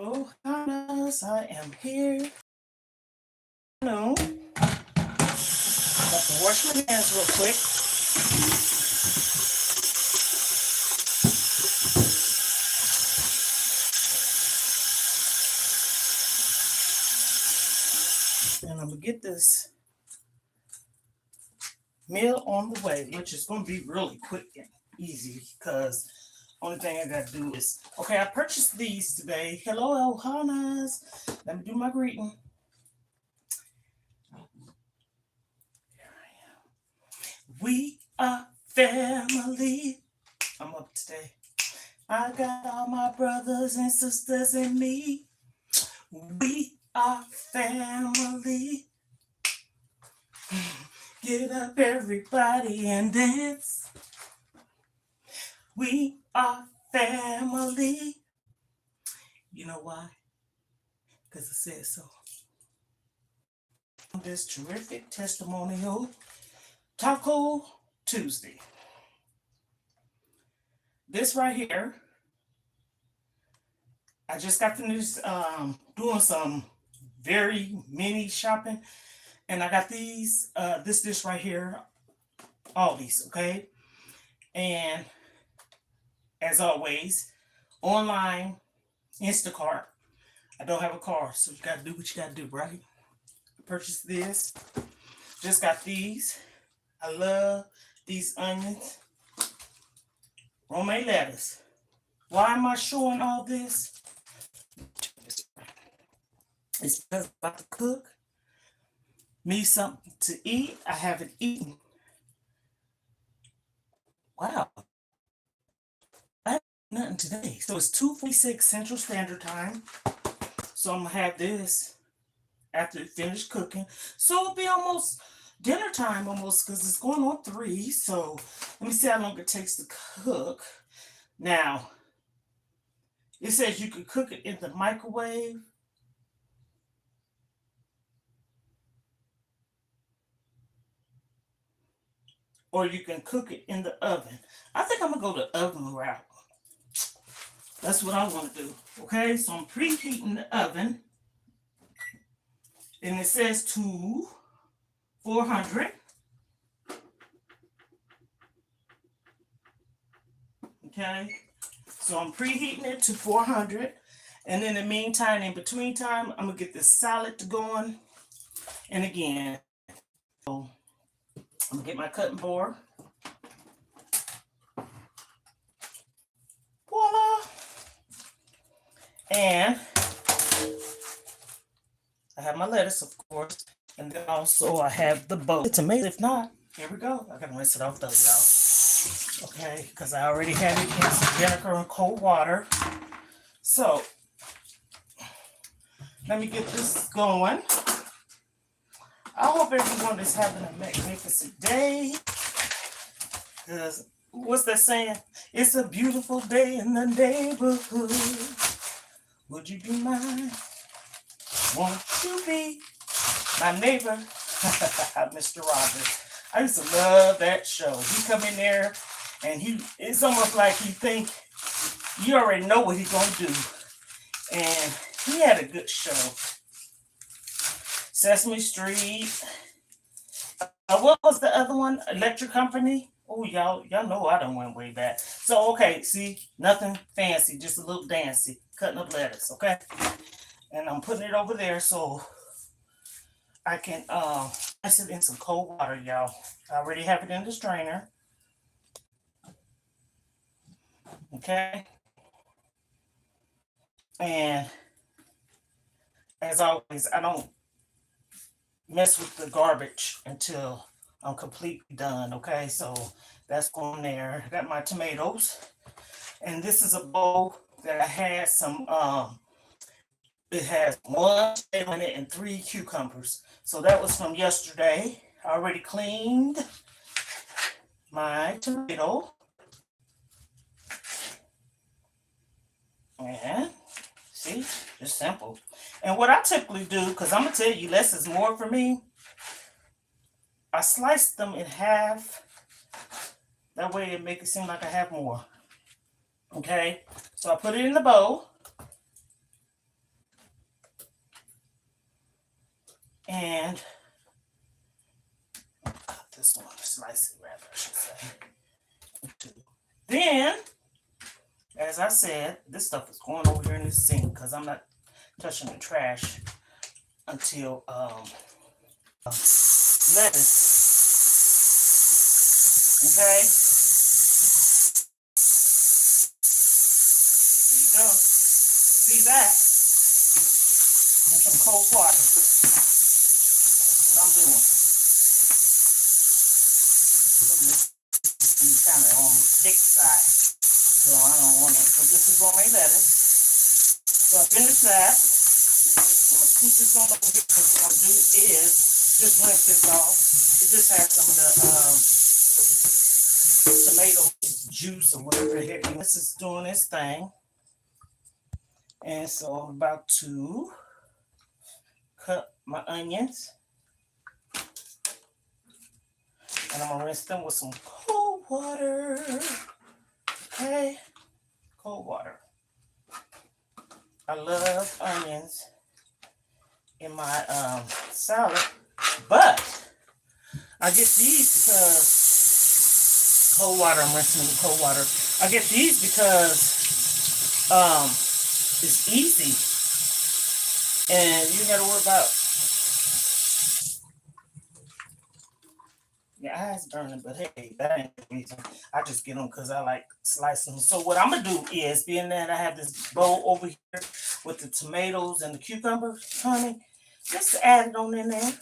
Oh, Hannes, I am here. No, got to wash my hands real quick. And I'm gonna get this meal on the way, which is gonna be really quick and easy because only thing I gotta do is okay. I purchased these today. Hello, Hannes. Let me do my greeting. We are family. I'm up today. I got all my brothers and sisters and me. We are family. Get up, everybody, and dance. We are family. You know why? Because I said so. This terrific testimonial Taco Tuesday. This right here, I just got finished doing some very mini shopping, and I got these this dish right here, all these, okay? And as always, online, Instacart. I don't have a car, so you gotta do what you gotta do, right? I purchased this. Just got these. I love these onions. Romaine lettuce. Why am I showing all this? It's because I'm about to cook me something to eat. I haven't eaten. Wow. I haven't eaten nothing today. So it's 2:46 Central Standard Time. So I'm gonna have this after it finished cooking. So it'll be almost dinner time almost because it's going on 3. So let me see how long it takes to cook. Now, it says you could cook it in the microwave. Or you can cook it in the oven. I think I'm gonna go the oven route. That's what I want to do. Okay, so I'm preheating the oven. And it says to 400. Okay, so I'm preheating it to 400. And in the meantime, in between time, I'm gonna get this salad going. And again, so I'm gonna get my cutting board. Voila! And I have my lettuce, of course. And then also I have the bowl. Tomato. If not, here we go. I gotta rinse it off though, y'all. Okay, because I already had it in some vinegar and cold water. So let me get this going. I hope everyone is having a magnificent day. Because what's that saying? It's a beautiful day in the neighborhood. Would you be mine? Won't you be my neighbor? Mr. Rogers. I used to love that show. He come in there and it's almost like he think you already know what he's gonna do. And he had a good show. Sesame Street. What was the other one? Electric Company. Oh, y'all know I done went way back. So okay, see, nothing fancy, just a little dancy, cutting up lettuce, okay? And I'm putting it over there so I can ice it in some cold water, y'all. I already have it in the strainer. Okay. And as always, I don't mess with the garbage until I'm completely done. Okay, so that's going there. I got my tomatoes. And this is a bowl that I had some it has 1 tomato in it and 3 cucumbers. So that was from yesterday. I already cleaned my tomato. And see, just simple. And what I typically do, because I'm gonna tell you less is more for me, I slice them in half. That way it make it seem like I have more. Okay, so I put it in the bowl. And cut this one, slice it rather, I should say. Then, as I said, this stuff is going over here in the sink because I'm not touching the trash until lettuce. Okay. There you go. See that? And some cold water. That's what I'm doing. These kind of on the thick side. So I don't want it. But this is gourmet lettuce. So I finished that. I'm gonna scoop this on over here because what I'll do is just rinse this off. It just has some of the tomato juice or whatever the heck. This is doing its thing. And so I'm about to cut my onions. And I'm gonna rinse them with some cold water. Okay, cold water. I love onions in my salad, but I get these because cold water. I'm rinsing them with cold water. I get these because it's easy, and you gotta worry about your eyes burning. But hey, that ain't the reason. I just get them because I like slicing them. So what I'm gonna do is, being that I have this bowl over here with the tomatoes and the cucumbers, honey, just add it on in there.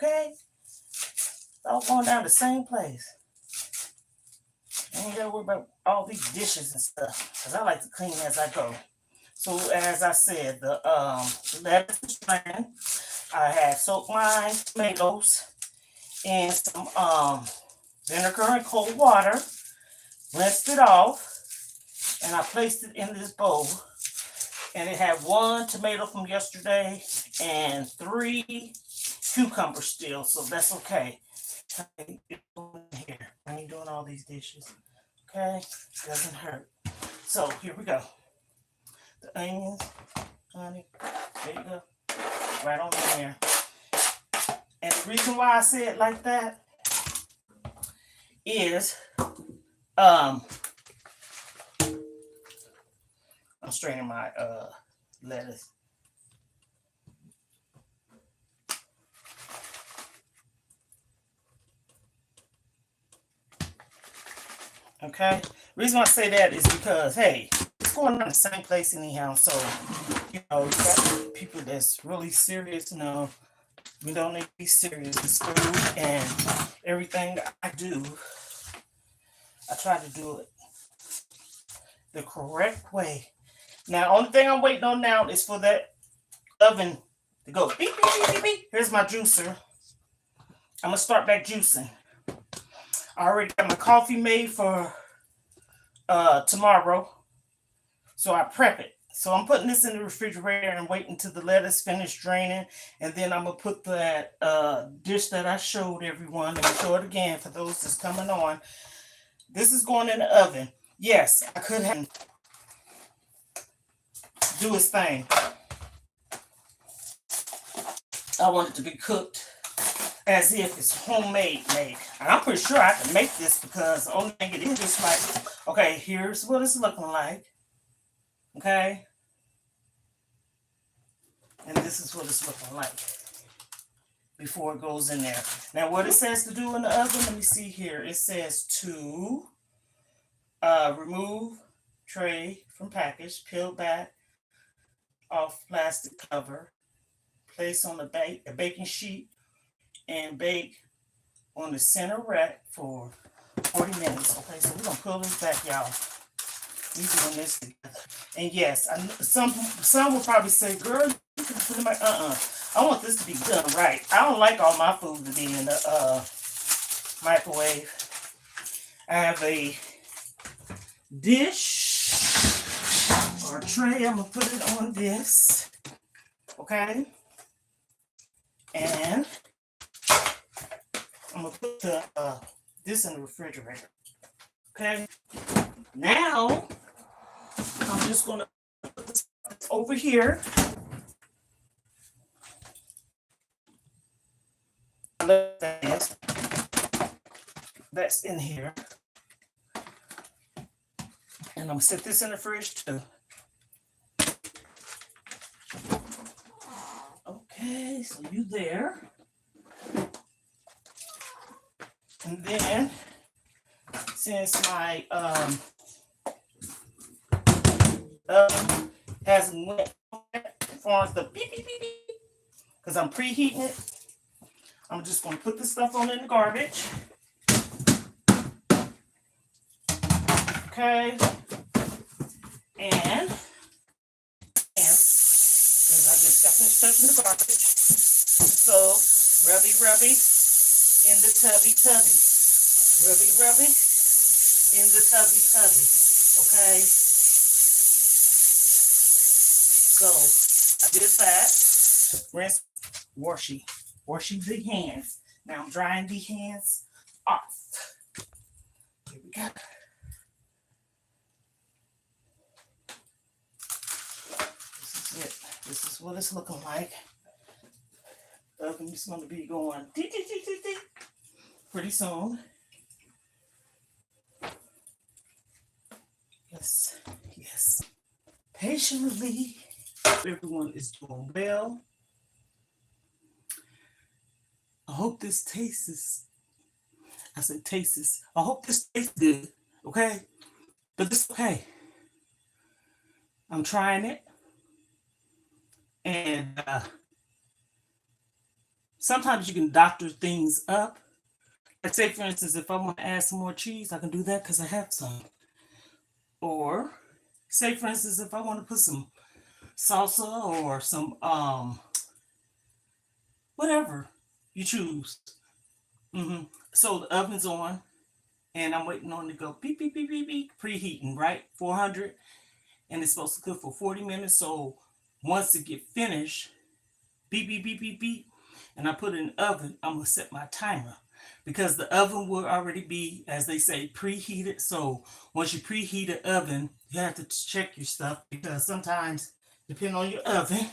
Okay, it's all going down the same place. I ain't gotta worry about all these dishes and stuff because I like to clean as I go. So as I said, the lettuce is drained. I had soaked my tomatoes in some vinegar and cold water, rinsed it off, and I placed it in this bowl. And it had 1 tomato from yesterday and 3 cucumbers still, so that's okay. Here, I ain't doing all these dishes. Okay, doesn't hurt. So here we go. The onions, honey, there you go, right on in there. And the reason why I say it like that is I'm straining my lettuce. Okay, reason why I say that is because, hey, it's going on the same place anyhow. So, you know, you got people that's really serious. No, we don't need to be serious. It's food, and everything I do, I try to do it the correct way. Now, only thing I'm waiting on now is for that oven to go beep, beep, beep, beep, beep. Here's my juicer. I'm gonna start back juicing. I already got my coffee made for tomorrow, so I prep it. So I'm putting this in the refrigerator and waiting till the lettuce finish draining, and then I'm gonna put that dish that I showed everyone. Let me show it again for those that's coming on. This is going in the oven. Yes, I could have do its thing. I want it to be cooked as if it's homemade made. And I'm pretty sure I can make this because the only thing it is just like, okay, here's what it's looking like. Okay. And this is what it's looking like before it goes in there. Now, what it says to do in the oven, let me see here. It says to remove tray from package, peel back off plastic cover, place on a baking sheet, and bake on the center rack for 40 minutes. Okay, so we're gonna pull this back, y'all. We doing this together. And yes, some will probably say, girl, you can put it back. I want this to be done right. I don't like all my food to be in the microwave. I have a dish or tray. I'm gonna put it on this. Okay. And I'm gonna put this in the refrigerator. Okay. Now I'm just gonna put this over here. other things that's in here. And I'm gonna set this in the fridge too. Okay, so you there. And then since my oven hasn't went as far as the beep beep beep beep, because I'm preheating it, I'm just gonna put this stuff on in the garbage. Okay. And because I just got finished touching the garbage. So rubby in the tubby. Rubby in the tubby. Okay. So I did that. Rinse, washy the hands. Now I'm drying the hands off. Here we go. This is it. This is what it's looking like. The oven is going to be going pretty soon. Yes. Patiently. Everyone is doing well. I hope this tastes. I hope this tastes good. Okay? But it's okay. I'm trying it. And sometimes you can doctor things up. Like say, for instance, if I want to add some more cheese, I can do that because I have some. Or say, for instance, if I want to put some salsa or some whatever you choose. So the oven's on, and I'm waiting on it to go beep beep beep beep beep, preheating, right? 400, and it's supposed to cook for 40 minutes. So once it get finished, beep beep beep beep beep, and I put it in the oven, I'm gonna set my timer because the oven will already be, as they say, preheated. So once you preheat the oven, you have to check your stuff because sometimes, depending on your oven,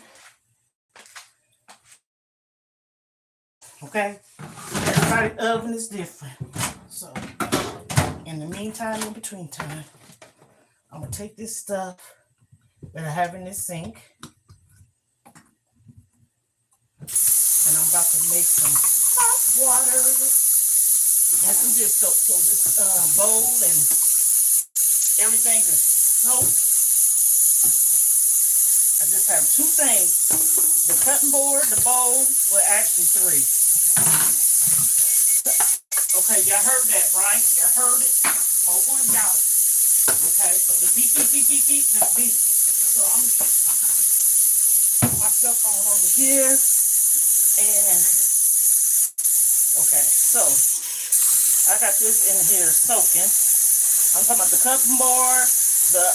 okay, everybody's oven is different. So in the meantime, in between time, I'm gonna take this stuff that I have in this sink, and I'm about to make some hot water. Got some dish soap, so this bowl and everything is soaked. I just have two things: the cutting board, the bowl, well, actually three. Okay, y'all heard that, right? Y'all heard it. Hold on, y'all. Okay, so the beep, beep, beep, beep, beep, just beep. So I'm gonna put my stuff on over here. And okay, so I got this in here soaking. I'm talking about the cutting board, the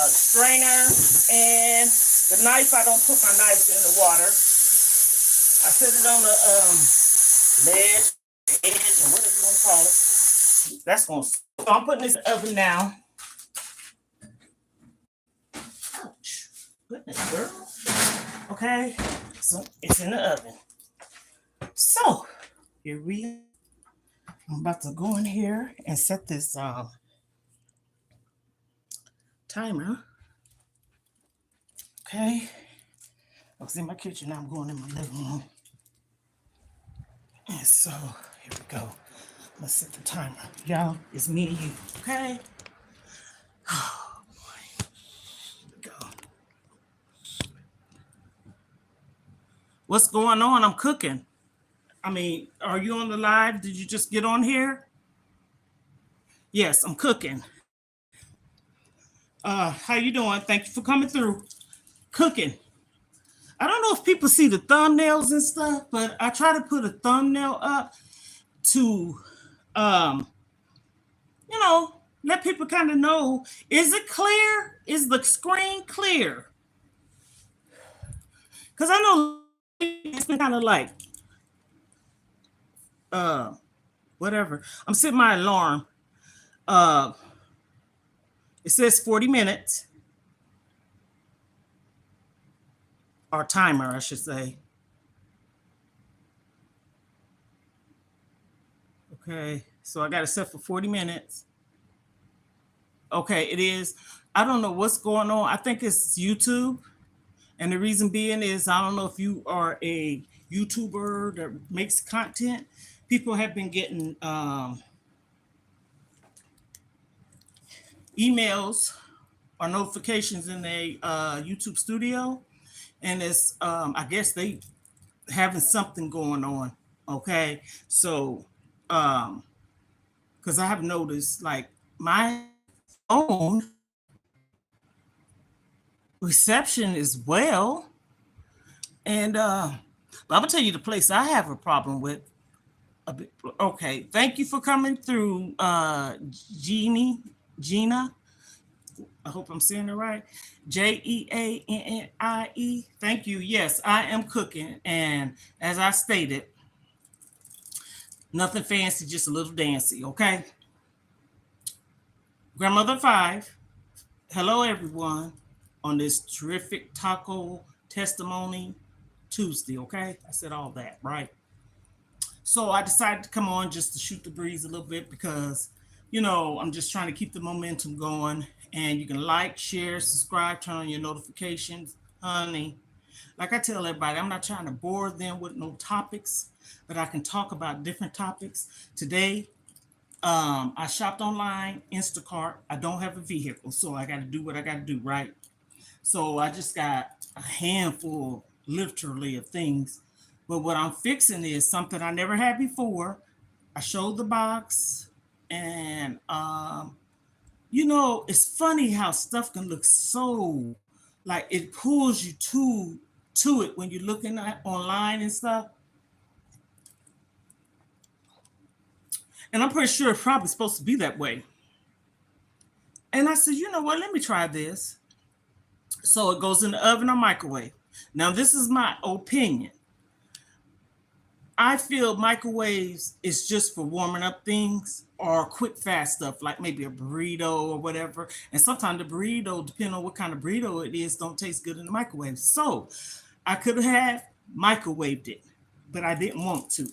strainer, and the knife. I don't put my knife in the water. I set it on the ledge, edge, or whatever you want to call it. That's going to. So I'm putting this in the oven now. Ouch. Goodness, girl. Okay, so it's in the oven. So here we are. I'm about to go in here and set this timer. Okay. I was in my kitchen. Now I'm going in my living room. And so here we go. Let's set the timer. Y'all, it's me and you. Okay. Oh boy. Here we go. What's going on? I'm cooking. I mean, are you on the live? Did you just get on here? Yes, I'm cooking. How you doing? Thank you for coming through. Cooking. I don't know if people see the thumbnails and stuff, but I try to put a thumbnail up to let people kind of know, is it clear? Is the screen clear? Because I know it's been kind of like whatever. I'm setting my alarm. It says 40 minutes. Or timer, I should say. Okay, so I got it set for 40 minutes. Okay, it is. I don't know what's going on. I think it's YouTube. And the reason being is I don't know if you are a YouTuber that makes content. People have been getting emails or notifications in their YouTube studio, and it's I guess they having something going on. Okay, so because I have noticed like my phone reception is well, and but I'm gonna tell you the place I have a problem with. A bit, okay, thank you for coming through, Gina. I hope I'm saying it right. Jeannie. Thank you. Yes, I am cooking. And as I stated, nothing fancy, just a little dancy. Okay. Grandmother Five. Hello, everyone, on this terrific taco testimony Tuesday. Okay. I said all that, right? So I decided to come on just to shoot the breeze a little bit because, I'm just trying to keep the momentum going. And you can like, share, subscribe, turn on your notifications, honey. Like I tell everybody, I'm not trying to bore them with no topics, but I can talk about different topics. Today, I shopped online, Instacart. I don't have a vehicle, so I got to do what I got to do, right? So I just got a handful, literally, of things. But what I'm fixing is something I never had before. I showed the box, and it's funny how stuff can look so like it pulls you to it when you're looking at online and stuff. And I'm pretty sure it's probably supposed to be that way. And I said, you know what? Let me try this. So it goes in the oven or microwave. Now, this is my opinion. I feel microwaves is just for warming up things or quick, fast stuff, like maybe a burrito or whatever. And sometimes the burrito, depending on what kind of burrito it is, don't taste good in the microwave. So I could have microwaved it, but I didn't want to.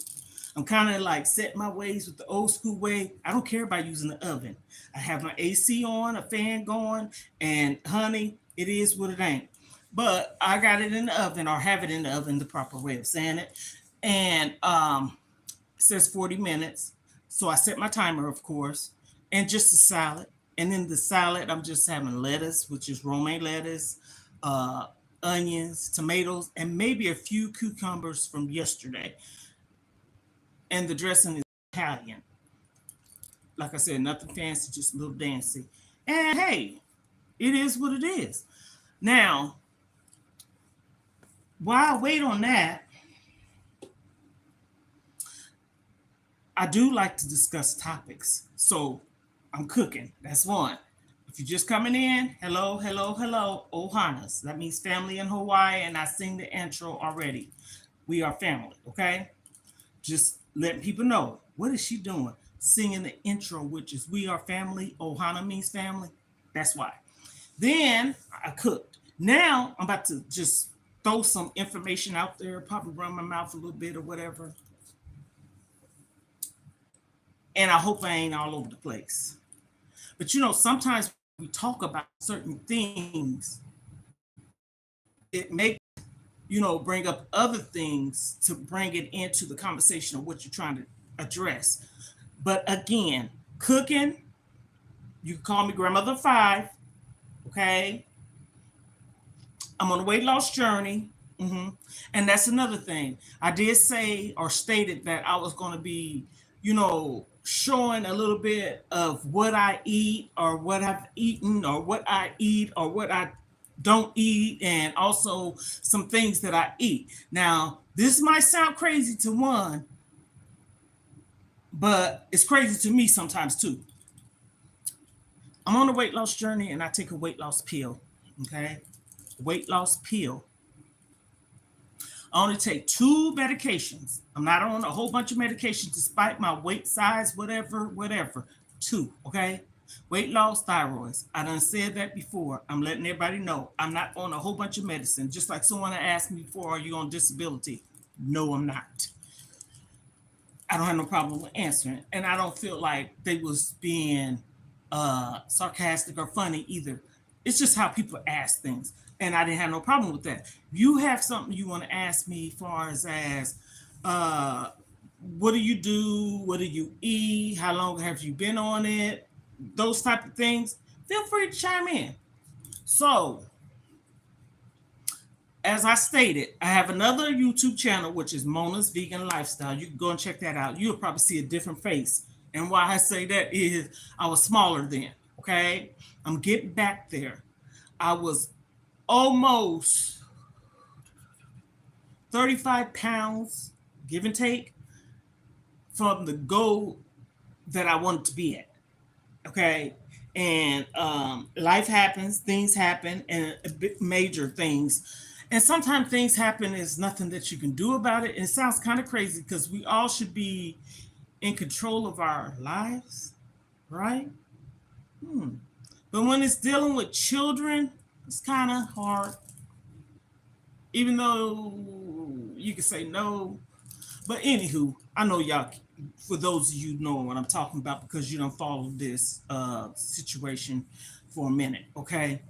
I'm kind of like set my ways with the old school way. I don't care about using the oven. I have my AC on, a fan going, and honey, it is what it ain't. But I got it in the oven or have it in the oven, the proper way of saying it. And it says 40 minutes. So I set my timer, of course, and just a salad. And in the salad, I'm just having lettuce, which is romaine lettuce, onions, tomatoes, and maybe a few cucumbers from yesterday. And the dressing is Italian. Like I said, nothing fancy, just a little dancy. And hey, it is what it is. Now, while I wait on that, I do like to discuss topics. So I'm cooking. That's one. If you're just coming in, hello, hello, hello, Ohanas. That means family in Hawaii, and I sing the intro already. We are family, okay? Just letting people know. What is she doing? Singing the intro, which is we are family. Ohana means family. That's why. Then I cooked. Now I'm about to just throw some information out there, probably run my mouth a little bit or whatever. And I hope I ain't all over the place. But sometimes we talk about certain things, it makes bring up other things to bring it into the conversation of what you're trying to address. But again, cooking, you can call me Grandmother Five, okay? I'm on a weight loss journey. And that's another thing. I did say or stated that I was going to be, showing a little bit of what I eat or what I've eaten or what I eat or what I don't eat, and also some things that I eat. Now, this might sound crazy to one, but it's crazy to me sometimes too. I'm on a weight loss journey and I take a weight loss pill. Okay. Weight loss pill. I only take 2 medications. I'm not on a whole bunch of medications despite my weight size, whatever. 2, okay? Weight loss, thyroids. I done said that before. I'm letting everybody know I'm not on a whole bunch of medicine. Just like someone asked me before, are you on disability? No, I'm not. I don't have no problem with answering. And I don't feel like they was being sarcastic or funny either. It's just how people ask things. And I didn't have no problem with that. If you have something you want to ask me as far as uh, what do you do? What do you eat? How long have you been on it? Those type of things. Feel free to chime in. So, as I stated, I have another YouTube channel, which is Mona's Vegan Lifestyle. You can go and check that out. You'll probably see a different face. And why I say that is I was smaller then. Okay. I'm getting back there. I was almost 35 pounds, give and take, from the goal that I wanted to be at. Okay. And life happens, things happen, and major things. And sometimes things happen, there's nothing that you can do about it. And it sounds kind of crazy because we all should be in control of our lives, right? But when it's dealing with children, it's kind of hard. Even though you can say no. But anywho, I know y'all, for those of you know what I'm talking about because you don't follow this situation for a minute, okay?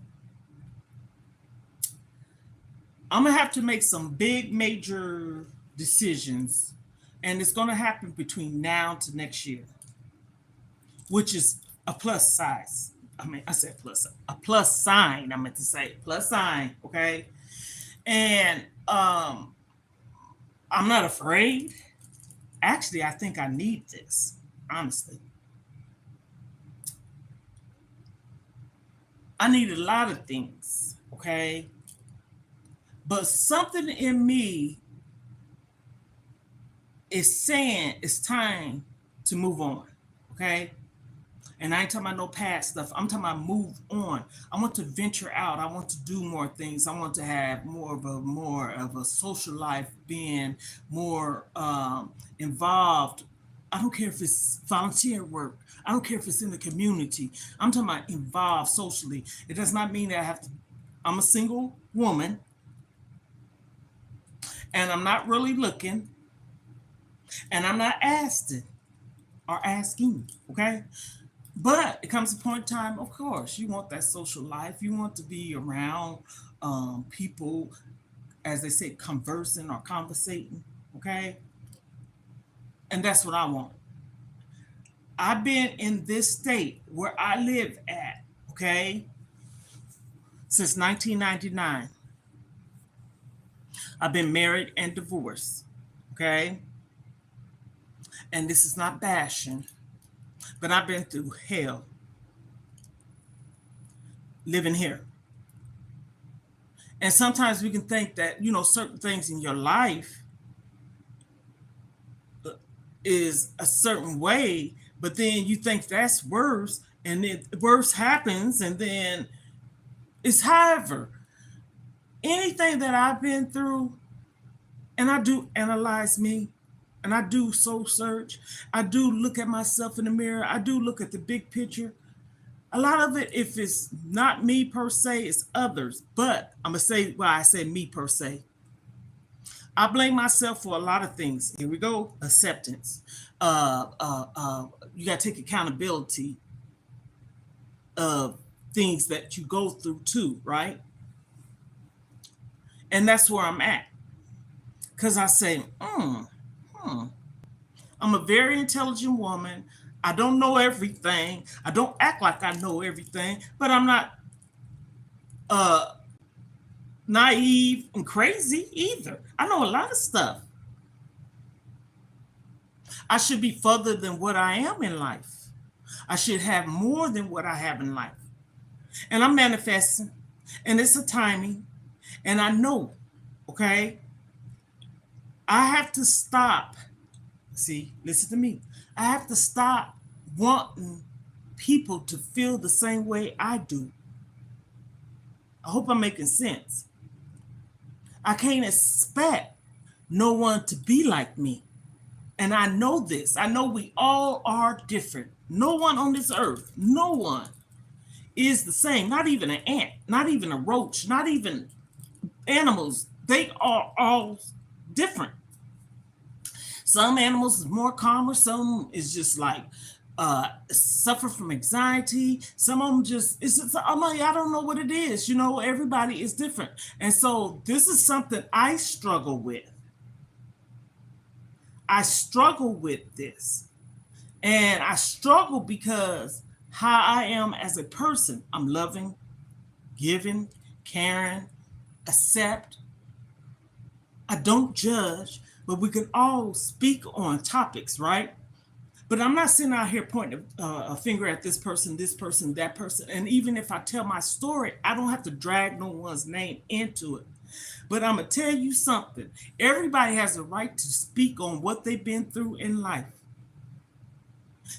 I'm gonna have to make some big major decisions, and it's gonna happen between now to next year, which is a plus size. I said a plus sign. I meant to say plus sign, okay? And I'm not afraid. Actually, I think I need this, honestly. I need a lot of things, okay? But something in me is saying it's time to move on, okay? And I ain't talking about no past stuff. I'm talking about move on. I want to venture out. I want to do more things. I want to have more of a social life, being more involved. I don't care if it's volunteer work. I don't care if it's in the community. I'm talking about involved socially. It does not mean that I have to. I'm a single woman, and I'm not really looking, and I'm not asking or asking. Okay. But it comes a point in time, of course, you want that social life. You want to be around people, as they say, conversing or conversating. Okay. And that's what I want. I've been in this state where I live at, okay, since 1999. I've been married and divorced. Okay. And this is not bashing, but I've been through hell living here. And sometimes we can think that, certain things in your life is a certain way, but then you think that's worse, and then worse happens, and then it's however. Anything that I've been through, and I do analyze me, and I do soul search, I do look at myself in the mirror, I do look at the big picture. A lot of it, if it's not me per se, it's others. But I'm going to say why I say me per se. I blame myself for a lot of things. Here we go. Acceptance. You got to take accountability of things that you go through too, right? And that's where I'm at. Because I say, I'm a very intelligent woman. I don't know everything. I don't act like I know everything, but I'm not naive and crazy either. I know a lot of stuff. I should be further than what I am in life. I should have more than what I have in life. And I'm manifesting, and it's a timing, and I know, okay? I have to stop. See, listen to me. I have to stop wanting people to feel the same way I do. I hope I'm making sense. I can't expect no one to be like me. And I know this. I know we all are different. No one on this earth, no one is the same. Not even an ant, not even a roach, not even animals. They are all different. Some animals is more calmer, some is just like suffer from anxiety. Some of them just it's just, I'm like, I don't know what it is. You know, everybody is different. And so this is something I struggle with. I struggle with this. And I struggle because how I am as a person, I'm loving, giving, caring, accept. I don't judge, but we can all speak on topics, right? But I'm not sitting out here pointing a finger at this person, that person. And even if I tell my story, I don't have to drag no one's name into it. But I'm going to tell you something. Everybody has a right to speak on what they've been through in life.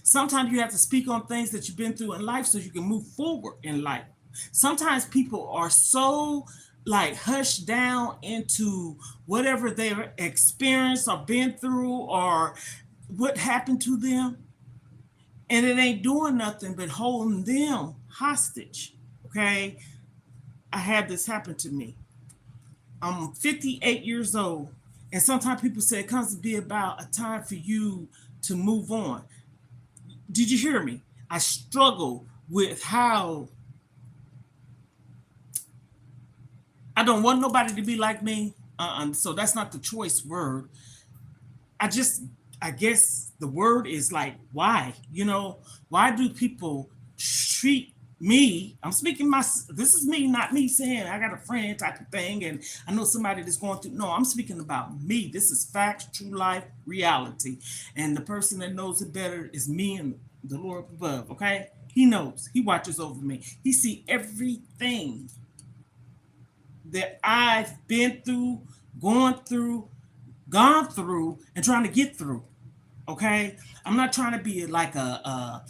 Sometimes you have to speak on things that you've been through in life so you can move forward in life. Sometimes people are so like hushed down into whatever they've experienced or been through or what happened to them, and it ain't doing nothing but holding them hostage. Okay, I had this happen to me. I'm 58 years old, and sometimes people say it comes to be about a time for you to move on. Did you hear me? I struggle with how I don't want nobody to be like me. So that's not the choice word. I just, I guess the word is like, why? You know, why do people treat me? I'm speaking my, this is me, not me saying I got a friend type of thing and I know somebody that's going through. No, I'm speaking about me. This is facts, true life, reality. And the person that knows it better is me and the Lord above, okay? He knows. He watches over me. He see everything that I've been through, going through, gone through, and trying to get through. Okay, I'm not trying to be like a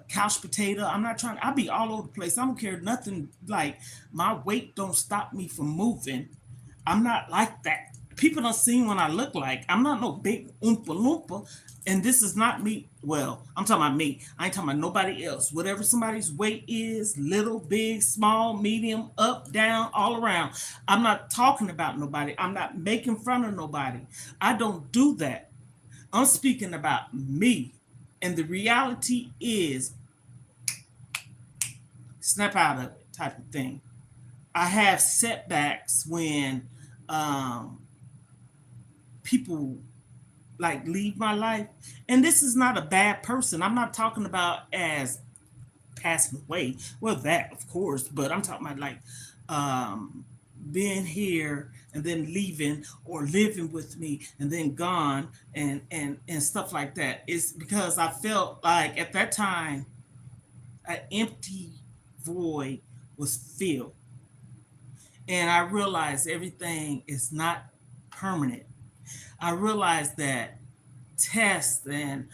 couch potato. I'm not trying. I'll be all over the place. I don't care nothing. Like my weight don't stop me from moving. I'm not like that. People don't see what I look like. I'm not no big oompa loompa. And this is not me. Well, I'm talking about me. I ain't talking about nobody else. Whatever somebody's weight is, little, big, small, medium, up, down, all around. I'm not talking about nobody. I'm not making fun of nobody. I don't do that. I'm speaking about me. And the reality is, snap out of it type of thing. I have setbacks when people like leave my life. And this is not a bad person. I'm not talking about as passing away. Well, that of course, but I'm talking about like being here and then leaving or living with me and then gone and stuff like that. It's because I felt like at that time an empty void was filled. And I realized everything is not permanent. I realized that tests and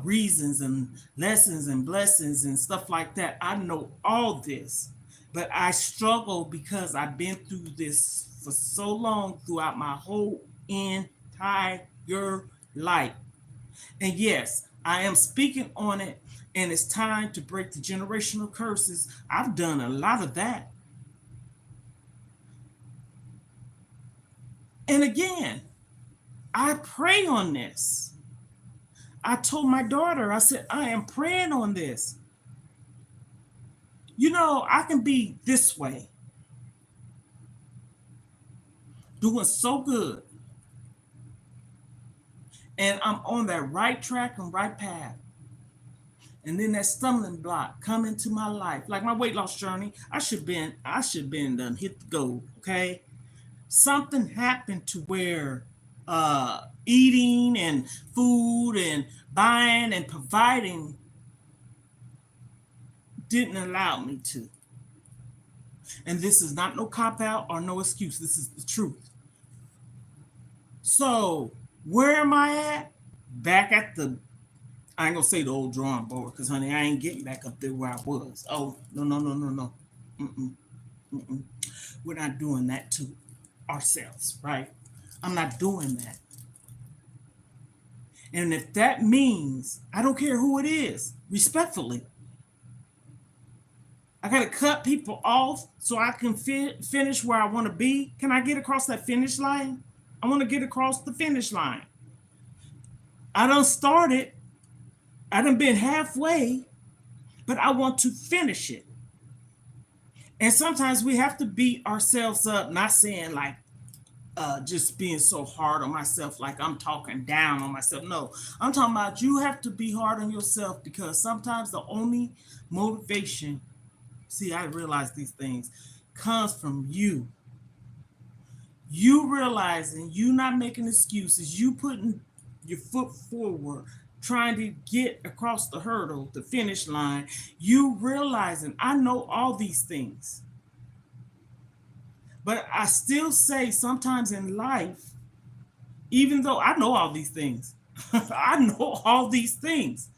reasons and lessons and blessings and stuff like that, I know all this, but I struggle because I've been through this for so long throughout my whole entire life. And yes, I am speaking on it, and it's time to break the generational curses. I've done a lot of that. And again, I pray on this. I told my daughter, I said, I am praying on this. You know, I can be this way, doing so good. And I'm on that right track and right path. And then that stumbling block come into my life, like my weight loss journey. I should been done hit the goal. Okay, something happened to where eating and food and buying and providing didn't allow me to. And this is not no cop out or no excuse. This is the truth. So where am I at? Back at the, I ain't gonna say the old drawing board because honey, I ain't getting back up there where I was. Oh no no no no no. Mm-mm, mm-mm. We're not doing that to ourselves, right? I'm not doing that. And if that means, I don't care who it is, respectfully, I got to cut people off so I can finish where I want to be. Can I get across that finish line? I want to get across the finish line. I done started, I done been halfway, but I want to finish it. And sometimes we have to beat ourselves up, not saying like just being so hard on myself, like I'm talking down on myself. No, I'm talking about you have to be hard on yourself because sometimes the only motivation, see, I realize these things, comes from you. You realizing you not making excuses, you putting your foot forward, trying to get across the hurdle, the finish line. You realizing I know all these things, but I still say sometimes in life, even though I know all these things, I know all these things.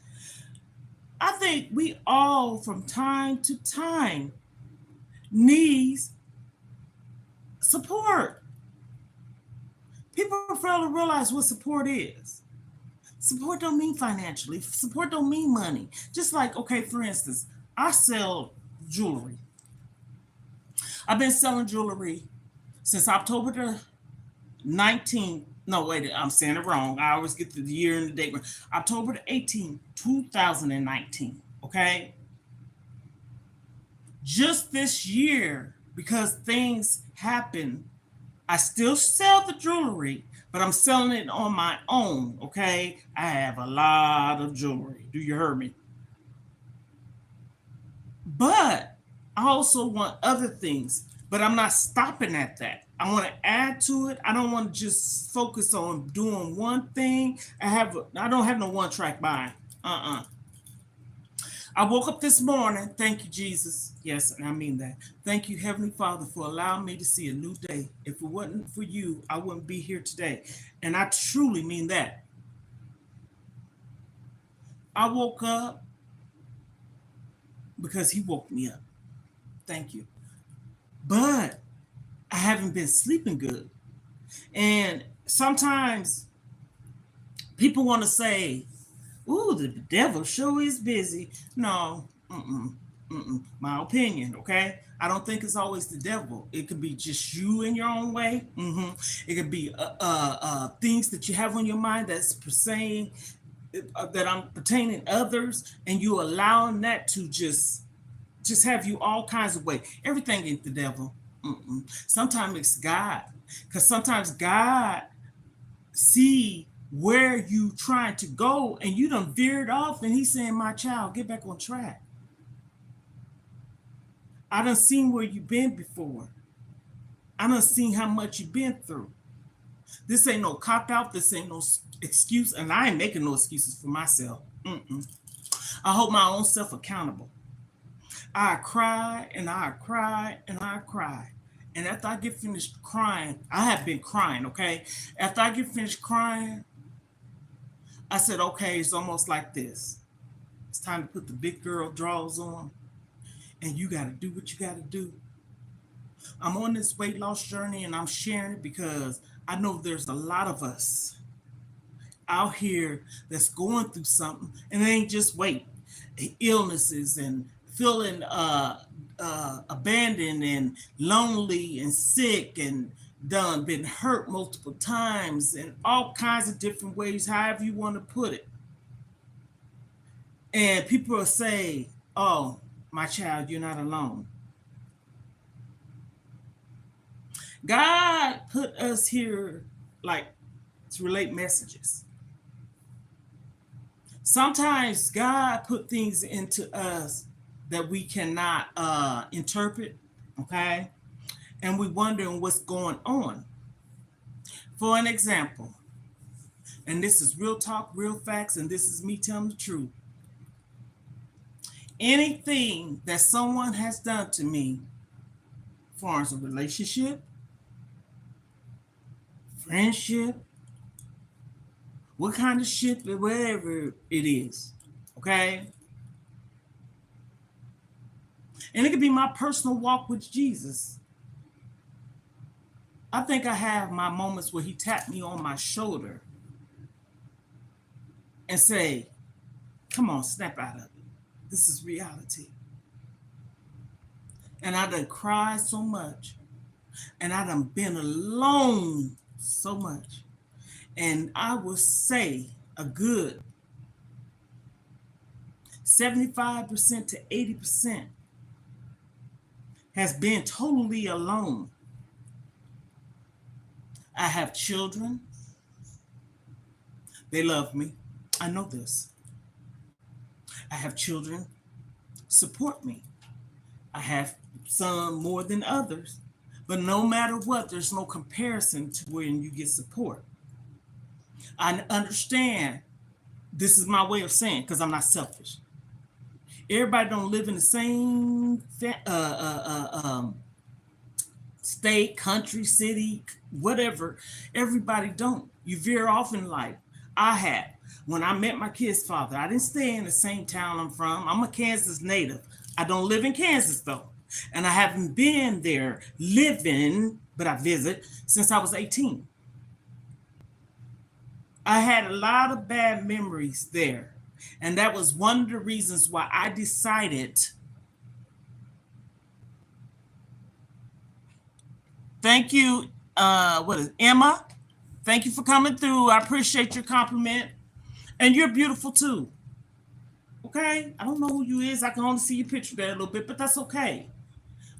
I think we all, from time to time, needs support. People fail to realize what support is. Support don't mean financially. Support don't mean money. Just like, okay, for instance, I sell jewelry. I've been selling jewelry since October the 19th. No, wait, I'm saying it wrong. I always get the year and the date. October the 18th, 2019. Okay? Just this year, because things happen, I still sell the jewelry, but I'm selling it on my own. Okay? I have a lot of jewelry. Do you hear me? But I also want other things, but I'm not stopping at that. I want to add to it. I don't want to just focus on doing one thing. I don't have no one track mind. Uh-uh. I woke up this morning. Thank you, Jesus. Yes, and I mean that. Thank you, Heavenly Father, for allowing me to see a new day. If it wasn't for you, I wouldn't be here today. And I truly mean that. I woke up because He woke me up. Thank you. But I haven't been sleeping good. And sometimes people want to say, ooh, the devil sure is busy. No, my opinion, okay? I don't think it's always the devil. It could be just you in your own way. It could be things that you have on your mind that's saying that I'm pertaining others, and you allowing that to just have you all kinds of way. Everything ain't the devil. Sometimes it's God, because sometimes God see where you trying to go and you done veered off, and He's saying, my child, get back on track. I done seen where you been before. I done seen how much you been through. This ain't no cop out. This ain't no excuse, and I ain't making no excuses for myself. I hold my own self accountable. I cry and I cry and I cry. And after I get finished crying, I have been crying, okay? After I get finished crying, I said, okay, it's almost like this. It's time to put the big girl drawers on, and you got to do what you got to do. I'm on this weight loss journey, and I'm sharing it because I know there's a lot of us out here that's going through something, and it ain't just weight, illnesses and feeling abandoned and lonely and sick and done been hurt multiple times in all kinds of different ways, however you want to put it. And people will say, oh, my child, you're not alone. God put us here like to relate messages. Sometimes God put things into us that we cannot interpret, okay? And we wondering what's going on. For an example, and this is real talk, real facts, and this is me telling the truth. Anything that someone has done to me, as far as a relationship, friendship, what kind of shit, whatever it is, okay? And it could be my personal walk with Jesus. I think I have my moments where He tapped me on my shoulder and say, come on, snap out of it. This is reality. And I done cried so much. And I done been alone so much. And I will say a good 75% to 80% has been totally alone. I have children. They love me. I know this. I have children support me. I have some more than others. But no matter what, there's no comparison to when you get support. I understand this is my way of saying, because I'm not selfish. Everybody don't live in the same state, country, city, whatever. Everybody don't. You veer off in life. I had. When I met my kid's father, I didn't stay in the same town I'm from. I'm a Kansas native. I don't live in Kansas though. And I haven't been there living, but I visit since I was 18. I had a lot of bad memories there. And that was one of the reasons why I decided. Thank you, what is Emma? Thank you for coming through. I appreciate your compliment. And you're beautiful too. Okay? I don't know who you is. I can only see your picture there a little bit, but that's okay.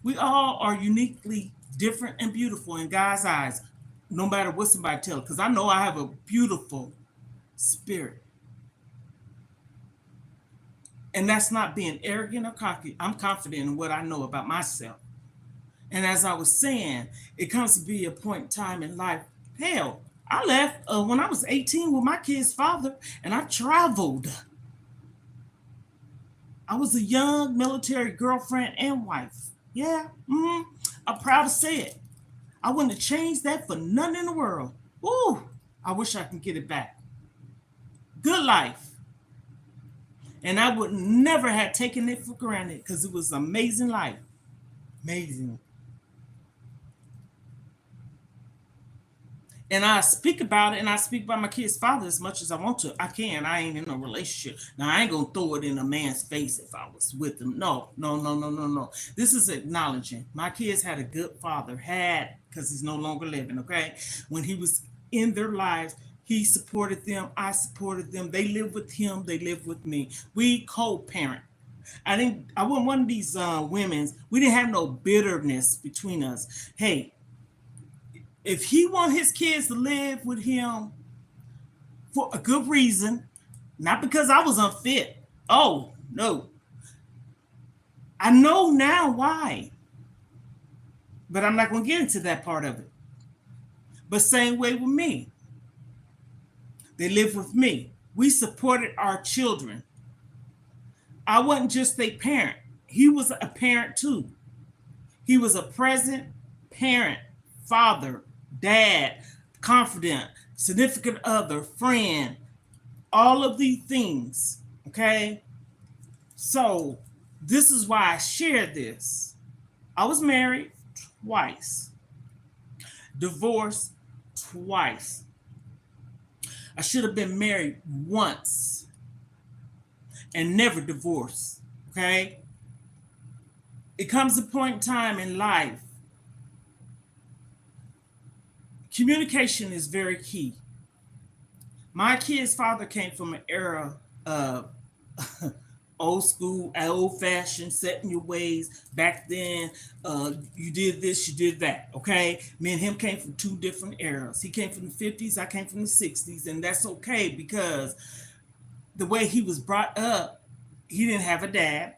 We all are uniquely different and beautiful in God's eyes, no matter what somebody tells. Because I know I have a beautiful spirit. And that's not being arrogant or cocky. I'm confident in what I know about myself. And as I was saying, it comes to be a point in time in life. Hell, I left when I was 18 with my kid's father, and I traveled. I was a young military girlfriend and wife. Yeah, I'm proud to say it. I wouldn't have changed that for nothing in the world. Ooh, I wish I could get it back. Good life. And I would never have taken it for granted because it was an amazing life. Amazing. And I speak about it, and I speak about my kid's father as much as I want to. I can. I ain't in a relationship. Now, I ain't going to throw it in a man's face if I was with him. No. This is acknowledging. My kids had a good father, because he's no longer living, okay? When he was in their lives, he supported them. I supported them. They lived with him. They lived with me. We co-parent. I wasn't one of these women. We didn't have no bitterness between us. Hey, if he want his kids to live with him for a good reason, not because I was unfit. Oh, no. I know now why. But I'm not going to get into that part of it. But same way with me. They lived with me. We supported our children. I wasn't just a parent. He was a parent too. He was a present parent, father, dad, confidant, significant other, friend, all of these things, okay? So this is why I share this. I was married twice, divorced twice. I should have been married once and never divorced, okay? It comes a point in time in life. Communication is very key. My kid's father came from an era of old school, old fashioned, setting your ways. Back then, you did this, you did that, okay? Me and him came from two different eras. He came from the 50s, I came from the 60s, and that's okay because the way he was brought up, he didn't have a dad.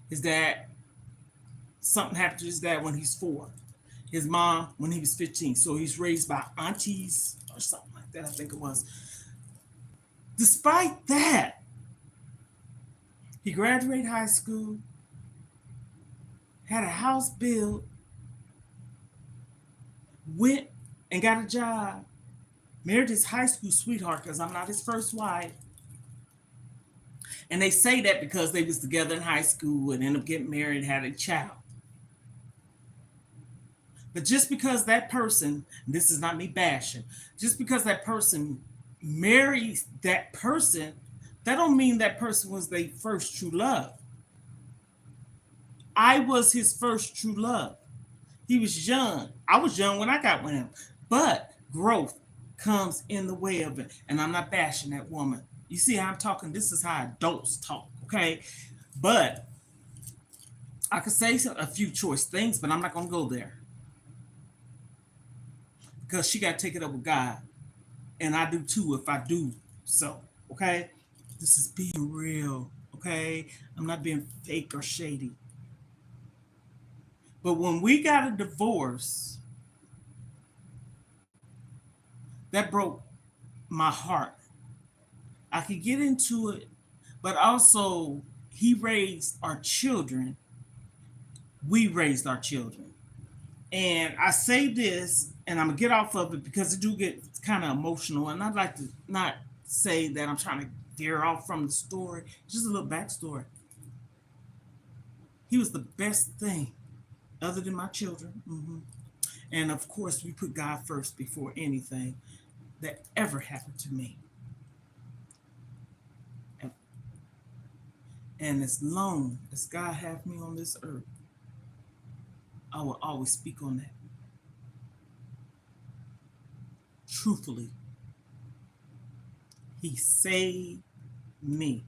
His dad, something happened to his dad when he's 4. His mom when he was 15. So he's raised by aunties or something like that, I think it was. Despite that, he graduated high school, had a house built, went and got a job, married his high school sweetheart because I'm not his first wife. And they say that because they was together in high school and ended up getting married and had a child. But just because that person, this is not me bashing, just because that person marries that person, that don't mean that person was their first true love. I was his first true love. He was young. I was young when I got with him. But growth. comes in the way of it. And I'm not bashing that woman. You see how I'm talking? This is how adults talk, okay? But I could say a few choice things, but I'm not going to go there because she got to take it up with God. And I do too if I do so, okay? This is being real, okay? I'm not being fake or shady. But when we got a divorce, that broke my heart. I could get into it, but also he raised our children. We raised our children. And I say this, and I'm gonna get off of it because it do get kind of emotional. And I'd like to not say that I'm trying to veer off from the story. Just a little backstory. He was the best thing other than my children. And of course, we put God first before anything that ever happened to me. And as long as God have me on this earth, I will always speak on that. Truthfully, he saved me.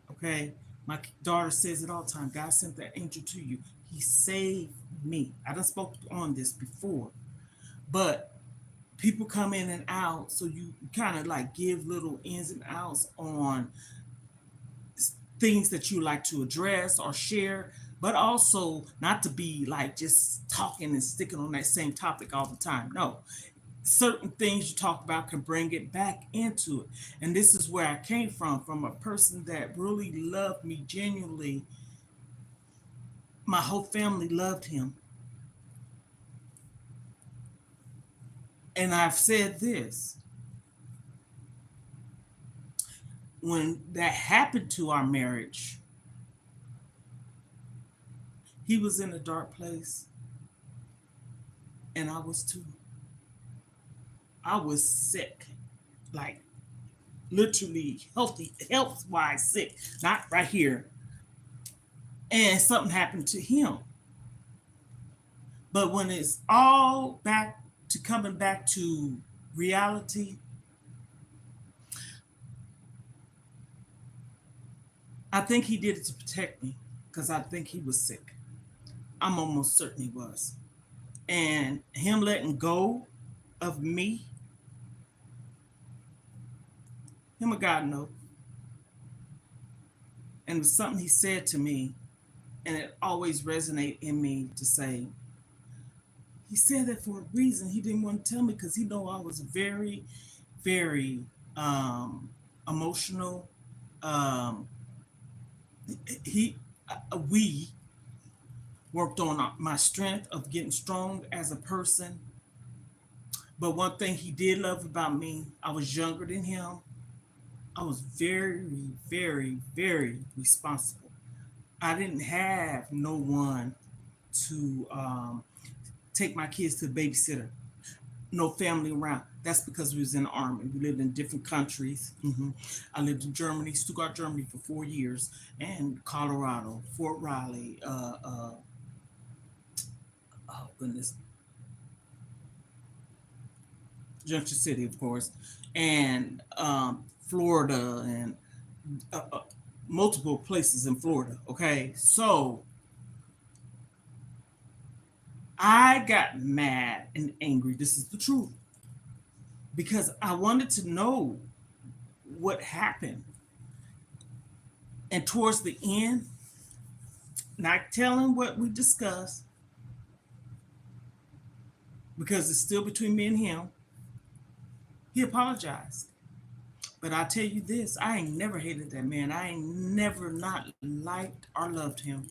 Okay? My daughter says it all the time. God sent that angel to you. He saved me. I done spoke on this before. But people come in and out, so you kind of like give little ins and outs on things that you like to address or share, but also not to be like just talking and sticking on that same topic all the time. No, certain things you talk about can bring it back into it. And this is where I came from a person that really loved me genuinely. My whole family loved him. And I've said this, when that happened to our marriage, he was in a dark place, and I was too. I was sick, like literally health wise sick, not right here. And something happened to him. But when it's all back to coming back to reality, I think he did it to protect me because I think he was sick. I'm almost certain he was. And him letting go of me, him and God know. And it was something he said to me, and it always resonated in me to say, he said that for a reason. He didn't want to tell me because he know I was very, very emotional. Um, he, we worked on my strength of getting strong as a person. But one thing he did love about me, I was younger than him. I was very, very, very responsible. I didn't have no one to take my kids to the babysitter. No family around. That's because we was in the army. We lived in different countries. I lived in Germany, Stuttgart, Germany for 4 years, and Colorado, Fort Riley, oh goodness, Junction City, of course, and Florida, and multiple places in Florida. Okay, so I got mad and angry. This is the truth. Because I wanted to know what happened. And towards the end, not telling what we discussed, because it's still between me and him, he apologized. But I tell you this, I ain't never hated that man. I ain't never not liked or loved him.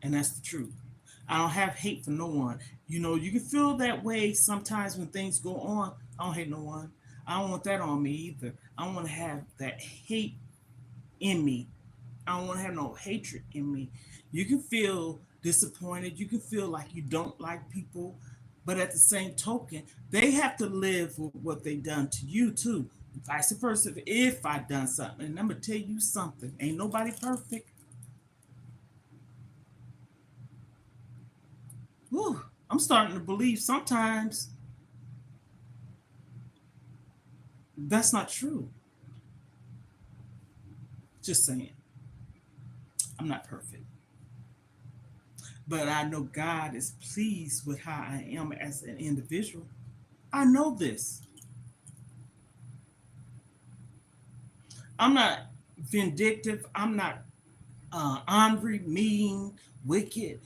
And that's the truth. I don't have hate for no one. You know, you can feel that way sometimes when things go on. I don't hate no one. I don't want that on me either. I don't want to have that hate in me. I don't want to have no hatred in me. You can feel disappointed. You can feel like you don't like people. But at the same token, they have to live with what they done to you too. Vice versa. If I done something, and I'm gonna tell you something, ain't nobody perfect. Whew, I'm starting to believe sometimes that's not true. Just saying, I'm not perfect. But I know God is pleased with how I am as an individual. I know this. I'm not vindictive. I'm not angry, mean, wicked,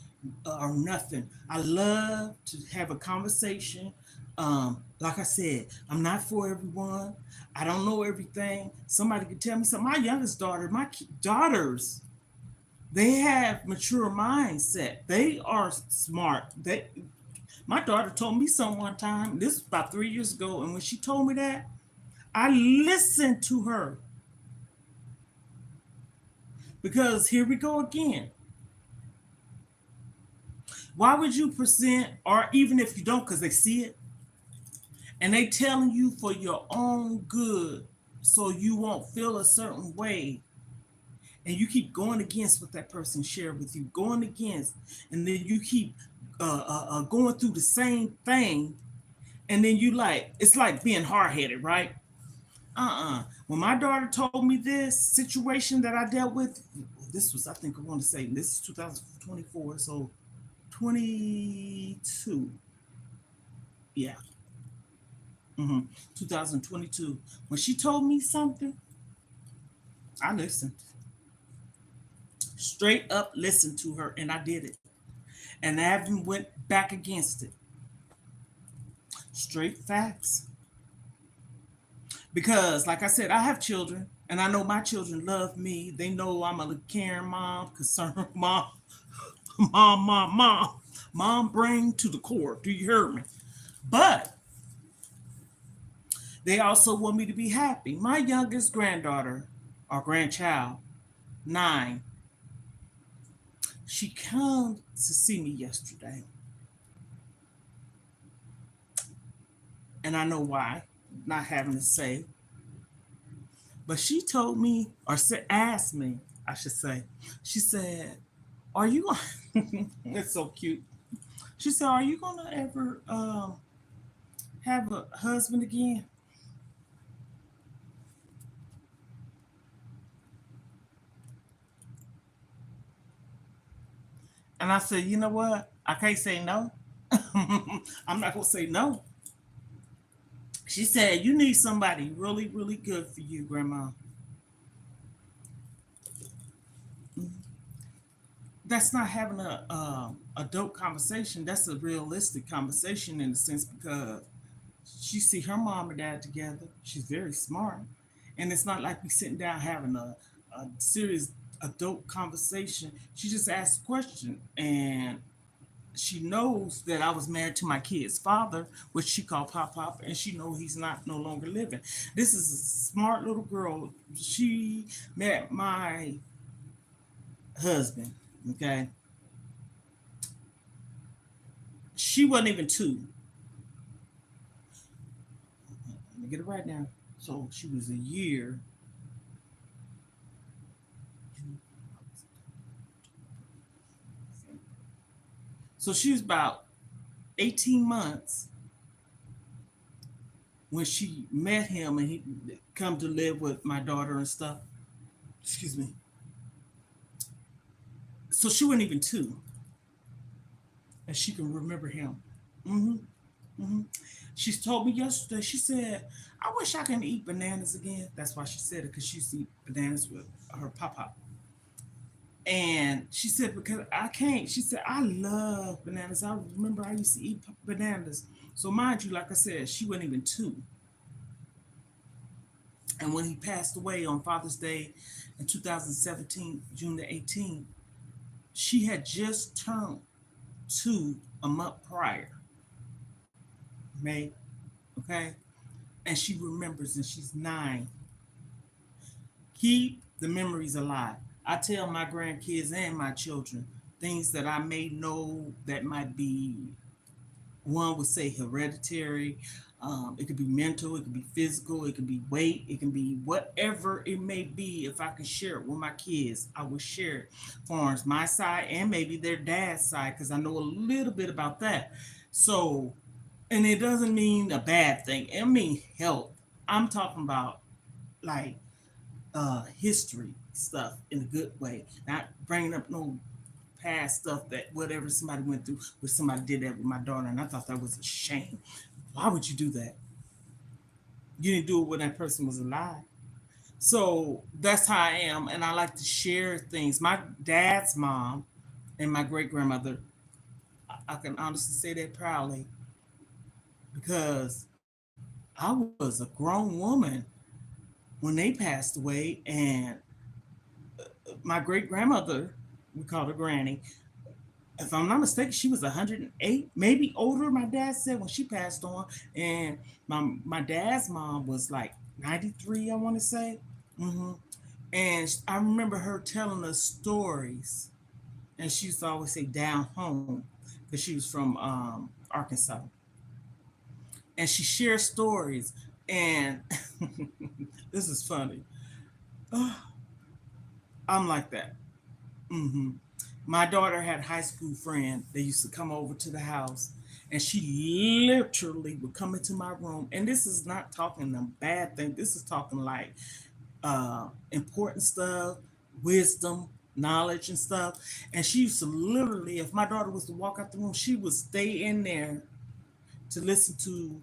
or nothing. I love to have a conversation. Like I said, I'm not for everyone. I don't know everything. Somebody could tell me something. My youngest daughter, daughters, they have mature mindset. They are smart. My daughter told me something one time. This was about 3 years ago, and when she told me that, I listened to her because here we go again. Why would you present, or even if you don't, because they see it, and they telling you for your own good, so you won't feel a certain way, and you keep going against what that person shared with you, going against, and then you keep going through the same thing, and then you like it's like being hard headed, right? When my daughter told me this situation that I dealt with, this was I think I want to say this is 2024, so 22. Yeah. 2022. When she told me something, I listened. Straight up listened to her and I did it. And I haven't went back against it. Straight facts. Because like I said, I have children and I know my children love me. They know I'm a caring mom, concerned mom, mom bring to the core. Do you hear me? But they also want me to be happy. My youngest granddaughter or grandchild, 9, she came to see me yesterday. And I know why, not having to say. But she told me, or asked me, I should say, she said, are you going it's so cute. She said, are you going to ever have a husband again? And I said, you know what? I can't say no. I'm not going to say no. She said, you need somebody really, really good for you, Grandma. That's not having a adult conversation. That's a realistic conversation in a sense because she see her mom and dad together. She's very smart, and it's not like we sitting down having a serious adult conversation. She just asked a question, and she knows that I was married to my kid's father, which she called Pop Pop, and she knows he's not no longer living. This is a smart little girl. She met my husband. Okay, she wasn't even 2. Let me get it right now. So she was a year. So she was about 18 months when she met him and he come to live with my daughter and stuff. Excuse me. So she wasn't even 2, and she can remember him. hmm hmm She told me yesterday. She said, "I wish I can eat bananas again." That's why she said it because she used to eat bananas with her papa. And she said, because I can't. She said, I love bananas. I remember I used to eat bananas. So mind you, like I said, she wasn't even 2. And when he passed away on Father's Day in 2017, June the 18th, she had just turned 2 a month prior, May, okay? And she remembers and she's 9. Keep the memories alive. I tell my grandkids and my children things that I may know that might be One would say hereditary. It could be mental, it could be physical, it could be weight, it can be whatever it may be. If I could share it with my kids, I would share it for my side and maybe their dad's side because I know a little bit about that. So, and it doesn't mean a bad thing. It means health. I'm talking about like history stuff in a good way, not bringing up no past stuff that whatever somebody went through, where somebody did that with my daughter, and I thought that was a shame. Why would you do that? You didn't do it when that person was alive. So that's how I am, and I like to share things. My dad's mom and my great grandmother, I can honestly say that proudly because I was a grown woman when they passed away, and my great grandmother, we called her Granny. If I'm not mistaken, she was 108, maybe older. My dad said when she passed on, and my dad's mom was like 93, I want to say. hmm And I remember her telling us stories, and she used to always say "down home" because she was from Arkansas, and she shared stories. And this is funny. I'm like that. hmm My daughter had a high school friend that used to come over to the house, and she literally would come into my room. And this is not talking a bad thing. This is talking like important stuff, wisdom, knowledge, and stuff. And she used to literally, if my daughter was to walk out the room, she would stay in there to listen to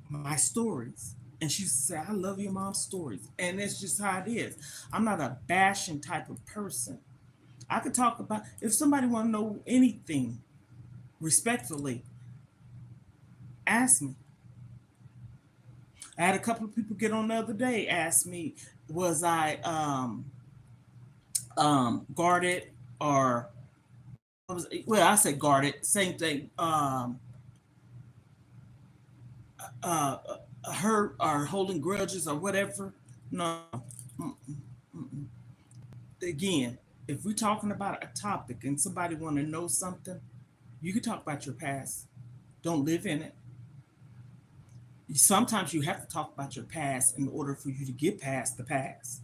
my stories. And she used to say, I love your mom's stories. And that's just how it is. I'm not a bashing type of person. I could talk about if somebody want to know anything respectfully, ask me. I had a couple of people get on the other day ask me, was I guarded or was well, I said guarded, same thing. Uh, hurt or holding grudges or whatever. No. Again, if we're talking about a topic and somebody want to know something, you can talk about your past. Don't live in it. Sometimes you have to talk about your past in order for you to get past the past.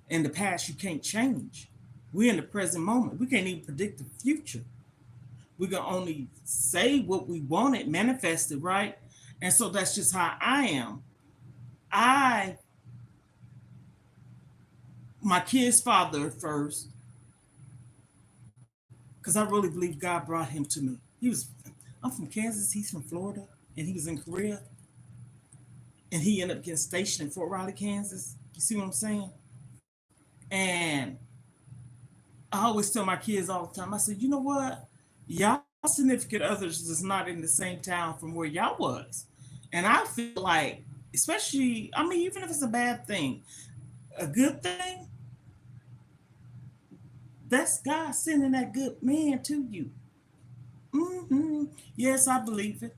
In the past, you can't change. We're in the present moment. We can't even predict the future. We can only say what we wanted, manifest it, right? And so that's just how I am. I, my kid's father first, because I really believe God brought him to me. I'm from Kansas, he's from Florida, and he was in Korea, and he ended up getting stationed in Fort Riley, Kansas. You see what I'm saying? And I always tell my kids all the time, I said, you know what? Y'all significant others is not in the same town from where y'all was. And I feel like, especially, I mean, even if it's a bad thing, a good thing, that's God sending that good man to you. Yes, I believe it.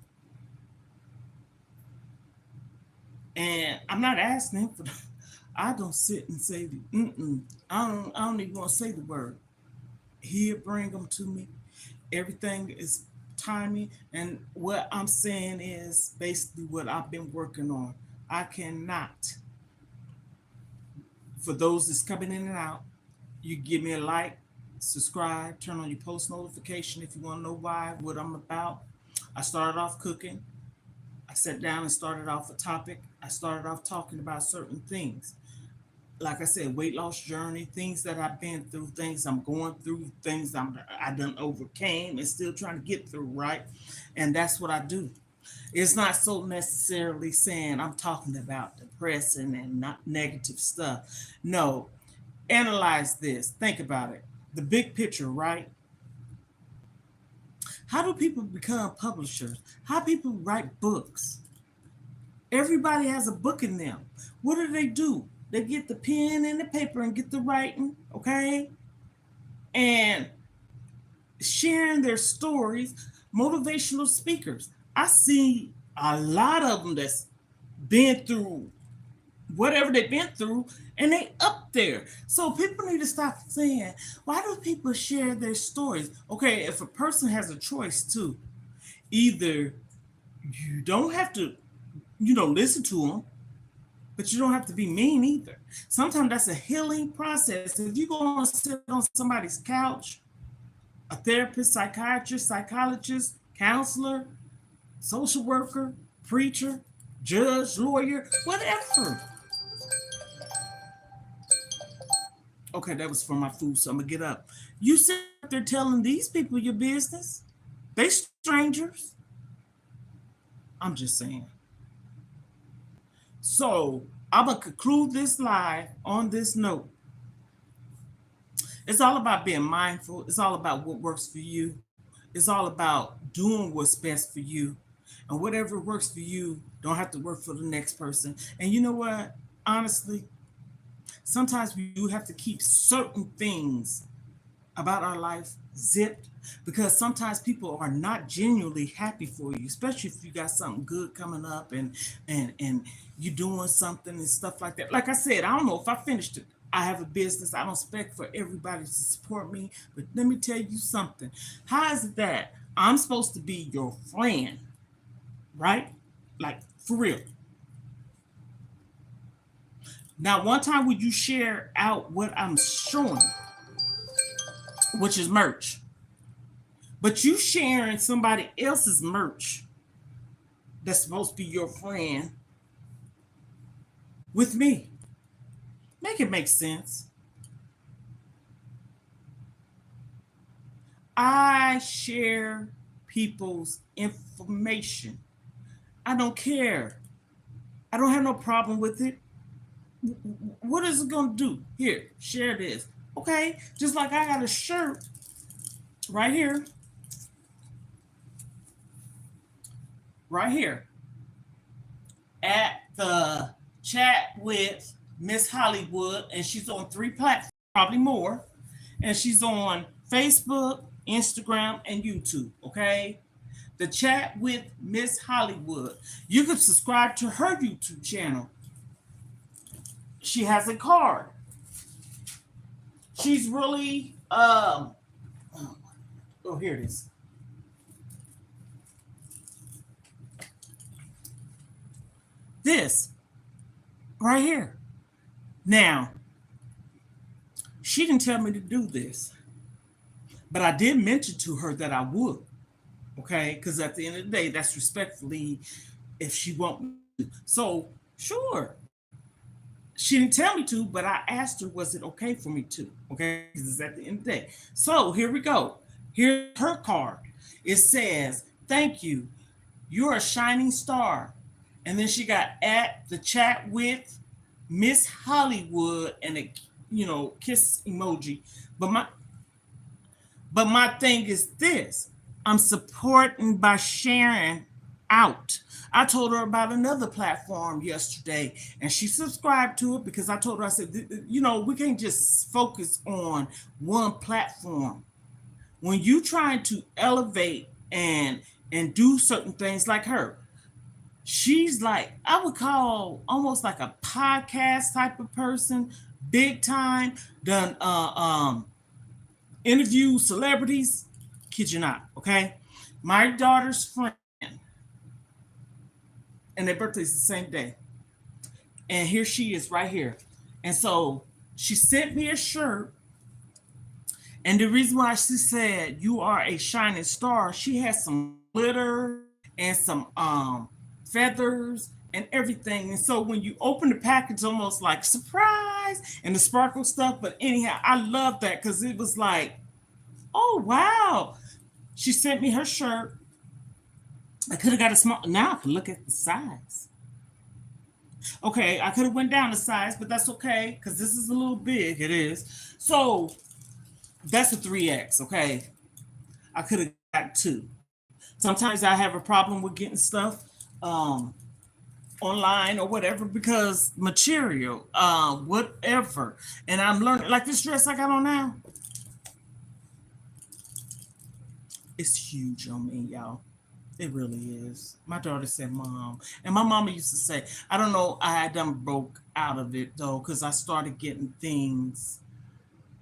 And I'm not asking him for I don't sit and say, I don't even want to say the word. He'll bring them to me. Everything is timing. And what I'm saying is basically what I've been working on. I cannot, for those that's coming in and out, you give me a like, subscribe, turn on your post notification if you want to know why, what I'm about. I started off cooking. I sat down and started off a topic. I started off talking about certain things. Like I said, weight loss journey, things that I've been through, things I'm going through, things I done overcame and still trying to get through, right? And that's what I do. It's not so necessarily saying I'm talking about depressing and not negative stuff. No, analyze this. Think about it. The big picture, right? How do people become publishers? How people write books? Everybody has a book in them. What do? They get the pen and the paper and get the writing, okay? And sharing their stories, motivational speakers. I see a lot of them that's been through whatever they've been through and they up there. So people need to stop saying, why do people share their stories? Okay, if a person has a choice too, Either you don't have to, listen to them, but you don't have to be mean either. Sometimes that's a healing process. If you go and sit on somebody's couch, a therapist, psychiatrist, psychologist, counselor, social worker, preacher, judge, lawyer, whatever. Okay, that was for my food, so I'm gonna get up. You sit there telling these people your business. They strangers. I'm just saying. So I'm gonna conclude this live on this note. It's all about being mindful. It's all about what works for you. It's all about doing what's best for you. And whatever works for you don't have to work for the next person. And you know what? Honestly, sometimes we do have to keep certain things about our life zipped because sometimes people are not genuinely happy for you, especially if you got something good coming up and you doing something and stuff like that. Like I said, I don't know if I finished it. I have a business. I don't expect for everybody to support me, but let me tell you something. How is it that I'm supposed to be your friend, right? Like for real. Now, one time would you share out what I'm showing, which is merch, but you sharing somebody else's merch that's supposed to be your friend with me. Make it make sense. I share people's information. I don't care. I don't have no problem with it. What is it going to do? Here, share this. Okay, just like I got a shirt right here, right here at the chat with Miss Hollywood, and she's on 3 platforms, probably more, and she's on Facebook, Instagram, and YouTube. Okay, the chat with Miss Hollywood. You can subscribe to her YouTube channel. She has a card. She's really oh, here it is. This right here. Now, she didn't tell me to do this, but I did mention to her that I would. Okay, because at the end of the day, that's respectfully if she want me to. So sure, she didn't tell me to, but I asked her, was it okay for me to? Okay, because it's at the end of the day. So here we go. Here's her card. It says, "Thank you. You're a shining star." And then she got at the chat with Miss Hollywood and a kiss emoji. But my thing is this. I'm supporting by sharing out. I told her about another platform yesterday and she subscribed to it because I told her, I said, we can't just focus on one platform. When you trying to elevate and do certain things like her, she's like, I would call almost like a podcast type of person, big time, done interview celebrities. Kid you not, okay? My daughter's friend, and their birthday's the same day. And here she is right here. And so she sent me a shirt. And the reason why she said you are a shining star, she has some glitter and some feathers and everything. And so when you open the package, almost like surprise and the sparkle stuff. But anyhow, I love that because it was like, oh wow. She sent me her shirt. I could have got a small. Now I can look at the size. Okay, I could have went down the size, but that's okay because this is a little big. It is. So that's a 3X. Okay, I could have got 2. Sometimes I have a problem with getting stuff online or whatever because material, whatever. And I'm learning. Like this dress I got on now, it's huge on me, y'all. It really is. My daughter said, "Mom," and my mama used to say, "I don't know." I done broke out of it though, because I started getting things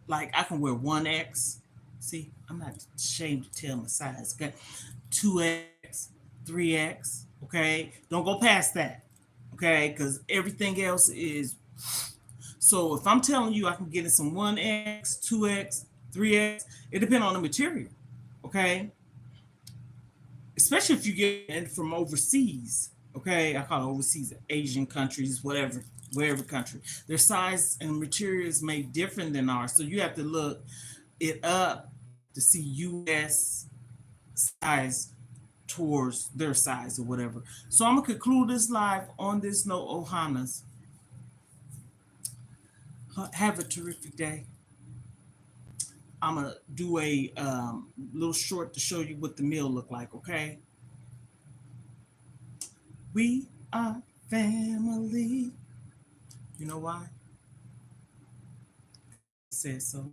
like I can wear 1X. See, I'm not ashamed to tell my size. Okay, 2X, 3X. Okay, don't go past that. Okay, because everything else is. So if I'm telling you I can get in some 1X, 2X, 3X, it depends on the material. Okay, especially if you get it from overseas. Okay, I call it overseas, Asian countries, whatever, wherever country. Their size and materials may different than ours, so you have to look it up to see U.S. size towards their size or whatever. So I'm gonna conclude this live on this note, Ohanas. Have a terrific day. I'm gonna do a little short to show you what the meal look like. Okay, we are family. You know why? I said so.